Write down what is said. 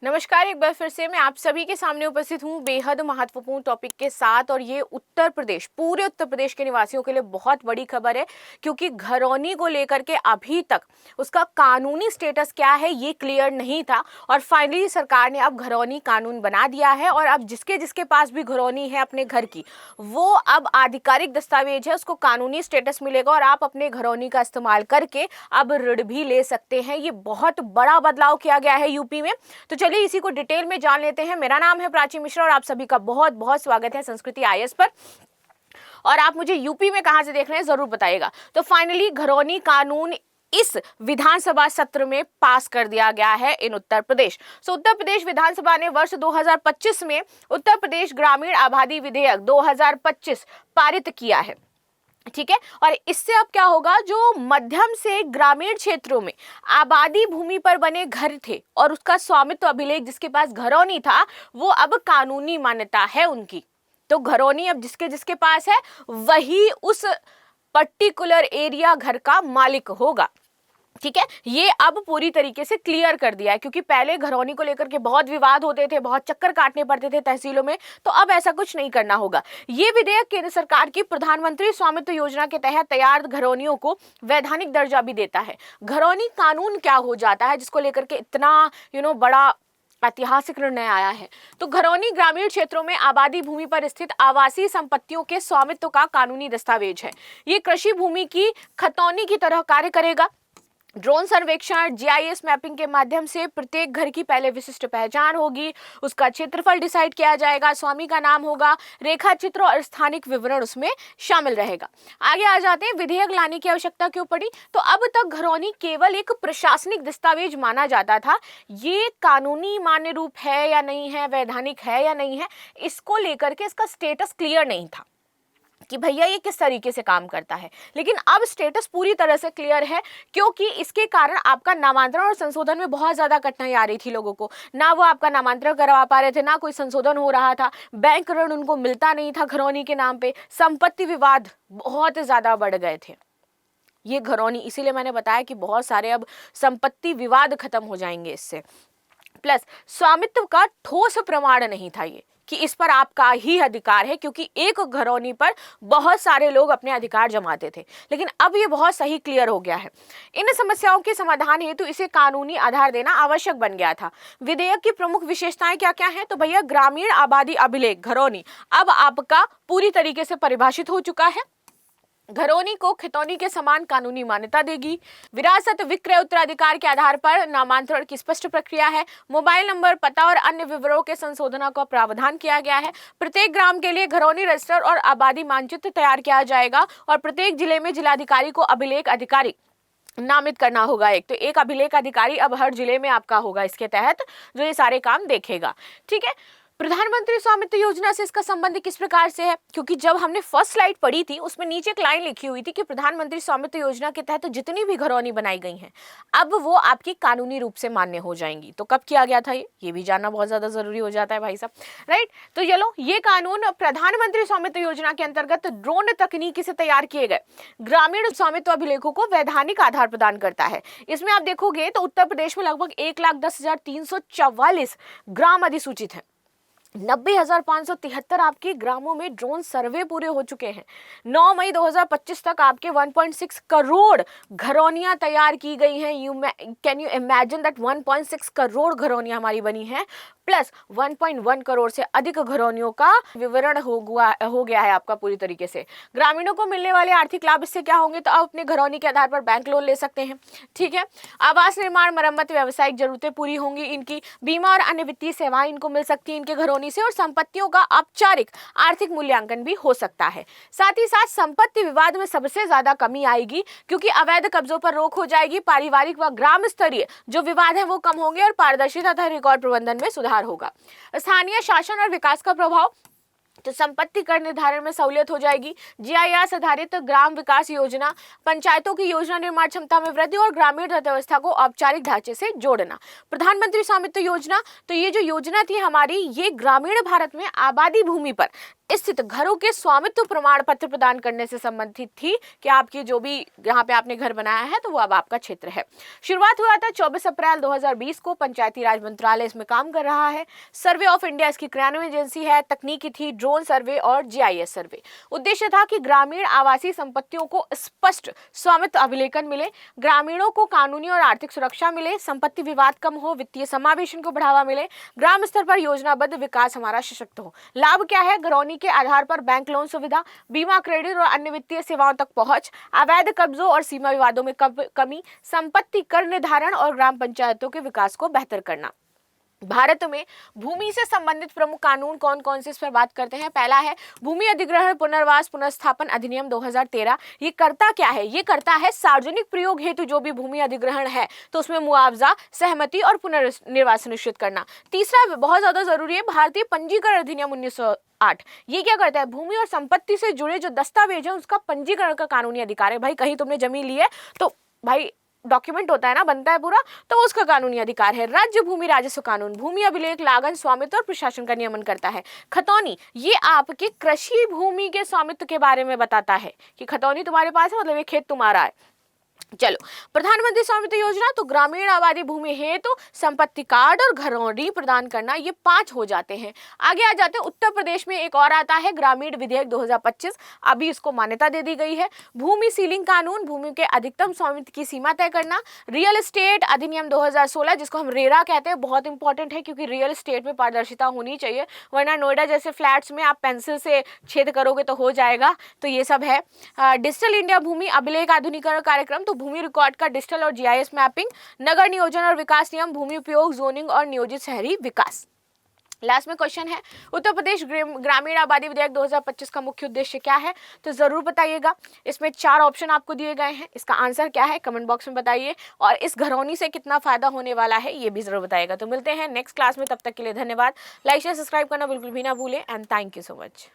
नमस्कार, एक बार फिर से मैं आप सभी के सामने उपस्थित हूँ बेहद महत्वपूर्ण टॉपिक के साथ। और ये उत्तर प्रदेश, पूरे उत्तर प्रदेश के निवासियों के लिए बहुत बड़ी खबर है, क्योंकि घरौनी को लेकर के अभी तक उसका कानूनी स्टेटस क्या है ये क्लियर नहीं था। और फाइनली सरकार ने अब घरौनी कानून बना दिया है और अब जिसके जिसके पास भी घरौनी है अपने घर की, वो अब आधिकारिक दस्तावेज है, उसको कानूनी स्टेटस मिलेगा और आप अपने घरौनी का इस्तेमाल करके अब ऋण भी ले सकते हैं। ये बहुत बड़ा बदलाव किया गया है यूपी में। तो चलिए इसी को डिटेल में जान लेते हैं। मेरा नाम है प्राची मिश्रा और आप सभी का बहुत बहुत स्वागत है संस्कृति आईएएस पर। और आप मुझे यूपी में कहां से देख रहे हैं जरूर बताइएगा। तो फाइनली घरौनी कानून इस विधानसभा सत्र में पास कर दिया गया है इन उत्तर प्रदेश। उत्तर प्रदेश विधानसभा ने वर्ष 2025 में उत्तर प्रदेश ग्रामीण आबादी विधेयक 2025 पारित किया है। ठीक है, और इससे अब क्या होगा, जो मध्यम से ग्रामीण क्षेत्रों में आबादी भूमि पर बने घर थे और उसका स्वामित्व अभिलेख जिसके पास घरौनी था, वो अब कानूनी मान्यता है उनकी। तो घरौनी अब जिसके जिसके पास है वही उस पर्टिकुलर एरिया घर का मालिक होगा। ठीक है, ये अब पूरी तरीके से क्लियर कर दिया है, क्योंकि पहले घरौनी को लेकर के बहुत विवाद होते थे, बहुत चक्कर काटने पड़ते थे तहसीलों में। तो अब ऐसा कुछ नहीं करना होगा। ये विधेयक केंद्र सरकार की प्रधानमंत्री स्वामित्व योजना के तहत तैयार घरौनियों को वैधानिक दर्जा भी देता है। घरौनी कानून क्या हो जाता है जिसको लेकर के इतना बड़ा ऐतिहासिक निर्णय आया है। तो घरौनी ग्रामीण क्षेत्रों में आबादी भूमि पर स्थित आवासीय संपत्तियों के स्वामित्व का कानूनी दस्तावेज है। ये कृषि भूमि की खतौनी की तरह कार्य करेगा। ड्रोन सर्वेक्षण, जीआईएस मैपिंग के माध्यम से प्रत्येक घर की पहले विशिष्ट पहचान होगी, उसका क्षेत्रफल डिसाइड किया जाएगा, स्वामी का नाम होगा, रेखा चित्र और स्थानिक विवरण उसमें शामिल रहेगा। आगे आ जाते हैं, विधेयक लाने की आवश्यकता क्यों पड़ी। तो अब तक घरौनी केवल एक प्रशासनिक दस्तावेज माना जाता था। ये कानूनी मान्य रूप है या नहीं है, वैधानिक है या नहीं है, इसको लेकर के इसका स्टेटस क्लियर नहीं था कि भैया ये किस तरीके से काम करता है। लेकिन अब स्टेटस पूरी तरह से क्लियर है, क्योंकि इसके कारण आपका नामांतरण और संशोधन में बहुत ज्यादा कठिनाई आ रही थी लोगों को। ना वो आपका नामांतरण करवा पा रहे थे, ना कोई संशोधन हो रहा था, बैंक ऋण उनको मिलता नहीं था घरौनी के नाम पे, संपत्ति विवाद बहुत ज्यादा बढ़ गए थे। ये घरौनी, इसीलिए मैंने बताया कि बहुत सारे अब संपत्ति विवाद खत्म हो जाएंगे इससे। प्लस स्वामित्व का ठोस प्रमाण नहीं था ये कि इस पर आपका ही अधिकार है, क्योंकि एक घरौनी पर बहुत सारे लोग अपने अधिकार जमाते थे। लेकिन अब ये बहुत सही क्लियर हो गया है। इन समस्याओं के समाधान हेतु इसे कानूनी आधार देना आवश्यक बन गया था। विधेयक की प्रमुख विशेषताएं क्या क्या हैं, तो भैया ग्रामीण आबादी अभिलेख घरौनी अब आपका पूरी तरीके से परिभाषित हो चुका है। घरौनी को खितौनी के समान कानूनी मान्यता देगी। विरासत, विक्रय, उत्तराधिकार के आधार पर नामांतरण की स्पष्ट प्रक्रिया है। मोबाइल नंबर, पता और अन्य विवरणों के संशोधन का प्रावधान किया गया है। प्रत्येक ग्राम के लिए घरौनी रजिस्टर और आबादी मानचित्र तैयार किया जाएगा और प्रत्येक जिले में जिलाधिकारी को अभिलेख अधिकारी नामित करना होगा। तो एक अभिलेख अधिकारी अब हर जिले में आपका होगा, इसके तहत जो ये सारे काम देखेगा। ठीक है, प्रधानमंत्री स्वामित्व योजना से इसका संबंध किस प्रकार से है, क्योंकि जब हमने फर्स्ट स्लाइड पढ़ी थी उसमें नीचे एक लाइन लिखी हुई थी कि प्रधानमंत्री स्वामित्व योजना के तहत जितनी भी घरौनी बनाई गई हैं अब वो आपकी कानूनी रूप से मान्य हो जाएंगी। तो कब किया गया था ये भी जानना बहुत ज्यादा जरूरी हो जाता है भाई साहब, राइट। तो चलो, ये कानून प्रधानमंत्री स्वामित्व योजना के अंतर्गत ड्रोन तकनीकी से तैयार किए गए ग्रामीण स्वामित्व अभिलेखों को वैधानिक आधार प्रदान करता है। इसमें आप देखोगे तो उत्तर प्रदेश में लगभग 1,10,344 ग्राम अधिसूचित है। 90,573 आपके ग्रामों में ड्रोन सर्वे पूरे हो चुके हैं। 9 मई 2025 तक आपके 1.6 करोड़ घरौनियां तैयार की गई हैं। Can you imagine that 1.6 crore घरौनियां हमारी बनी हैं, प्लस 1.1 करोड़ से अधिक घरौनियों का विवरण हो गया है आपका पूरी तरीके से। ग्रामीणों को मिलने वाले आर्थिक लाभ इससे क्या होंगे, तो आप अपने घरौनी के आधार पर बैंक लोन ले सकते हैं। ठीक है, आवास निर्माण, मरम्मत, व्यावसायिक जरूरतें पूरी होंगी इनकी। बीमा और अन्य वित्तीय सेवाएं इनको मिल सकती है इनके घरौनी से, और संपत्तियों का औपचारिक आर्थिक मूल्यांकन भी हो सकता है। साथ ही साथ संपत्ति विवाद में सबसे ज्यादा कमी आएगी, क्योंकि अवैध कब्जों पर रोक हो जाएगी। पारिवारिक व ग्राम स्तरीय जो विवाद है वो कम होंगे और पारदर्शिता तथा रिकॉर्ड प्रबंधन में सुधार होगा। स्थानीय शासन और विकास का प्रभाव, तो संपत्ति कर निर्धारण में सहूलियत हो जाएगी। जीआईएस आधारित ग्राम विकास योजना, पंचायतों की योजना निर्माण क्षमता में वृद्धि और ग्रामीण अर्थव्यवस्था को औपचारिक ढांचे से जोड़ना। प्रधानमंत्री स्वामित्व योजना, तो ये जो योजना थी हमारी, ये ग्रामीण भारत में आबादी भूमि पर स्थित घरों के स्वामित्व प्रमाण पत्र प्रदान करने से संबंधित थी कि आपकी जो भी यहाँ पे आपने घर बनाया है तो वो अब आपका क्षेत्र है। शुरुआत हुआ था 24 अप्रैल 2020 को। पंचायती राज मंत्रालय इसमें काम कर रहा है। सर्वे ऑफ इंडिया इसकी क्रियान्वयन एजेंसी है। तकनीकी थी ड्रोन सर्वे और जीआईएस सर्वे। उद्देश्य था कि ग्रामीण आवासीय संपत्तियों को स्पष्ट स्वामित्व अभिलेखन मिले, ग्रामीणों को कानूनी और आर्थिक सुरक्षा मिले, संपत्ति विवाद कम हो, वित्तीय समावेशन को बढ़ावा मिले, ग्राम स्तर पर योजनाबद्ध विकास हमारा सशक्त हो। लाभ क्या है? घरौनी के आधार पर बैंक लोन सुविधा, बीमा, क्रेडिट और अन्य वित्तीय सेवाओं तक पहुंच, अवैध कब्जों और सीमा विवादों में कमी, संपत्ति कर निर्धारण और ग्राम पंचायतों के विकास को बेहतर करना। भारत में भूमि से संबंधित प्रमुख कानून कौन कौन से, इस पर बात करते हैं। पहला है भूमि अधिग्रहण पुनर्वास पुनर्स्थापन अधिनियम 2013। ये करता क्या है? ये करता है सार्वजनिक प्रयोग हेतु जो भी भूमि अधिग्रहण है तो उसमें मुआवजा, सहमति और पुनर्निर्वास सुनिश्चित करना। तीसरा बहुत ज्यादा जरूरी है, भारतीय पंजीकरण अधिनियम 1908। ये क्या करता है? भूमि और संपत्ति से जुड़े जो दस्तावेज है उसका पंजीकरण का कानूनी अधिकार है। भाई कहीं तुमने जमीन ली है तो भाई डॉक्यूमेंट होता है ना, बनता है पूरा, तो उसका कानूनी अधिकार है। राज्य भूमि राजस्व कानून भूमि अभिलेख, लागत, स्वामित्व और प्रशासन का नियमन करता है। खतौनी ये आपके कृषि भूमि के स्वामित्व के बारे में बताता है कि खतौनी तुम्हारे पास है मतलब ये खेत तुम्हारा है। चलो, प्रधानमंत्री स्वामित्व योजना तो ग्रामीण आबादी भूमि हेतु तो संपत्ति कार्ड और घरौनी प्रदान करना, ये 5 हो जाते हैं। आगे आ जाते हैं उत्तर प्रदेश में एक और आता है ग्रामीण विधेयक 2025। अभी इसको मान्यता दे दी गई है। भूमि सीलिंग कानून भूमि के अधिकतम स्वामित्व की सीमा तय करना। रियल एस्टेट अधिनियम 2016 जिसको हम रेरा कहते हैं, बहुत इंपॉर्टेंट है क्योंकि रियल एस्टेट में पारदर्शिता होनी चाहिए, वरना नोएडा जैसे फ्लैट्स में आप पेंसिल से छेद करोगे तो हो जाएगा। तो ये सब है। डिजिटल इंडिया भूमि अभिलेख आधुनिकीकरण कार्यक्रम तो भूमि रिकॉर्ड का डिजिटल और जीआईएस मैपिंग। नगर नियोजन और विकास नियम भूमि उपयोग, जोनिंग और नियोजित शहरी विकास। लास्ट में क्वेश्चन है उत्तर प्रदेश ग्रामीण आबादी विधेयक 2025 का मुख्य उद्देश्य क्या है? तो जरूर बताइएगा। इसमें 4 ऑप्शन आपको दिए गए हैं, इसका आंसर क्या है कमेंट बॉक्स में बताइए, और इस घरौनी से कितना फायदा होने वाला है ये भी जरूर बताइएगा। तो मिलते हैं नेक्स्ट क्लास में, तब तक के लिए धन्यवाद। लाइक शेयर सब्सक्राइब करना बिल्कुल भी ना भूलें and thank you so much.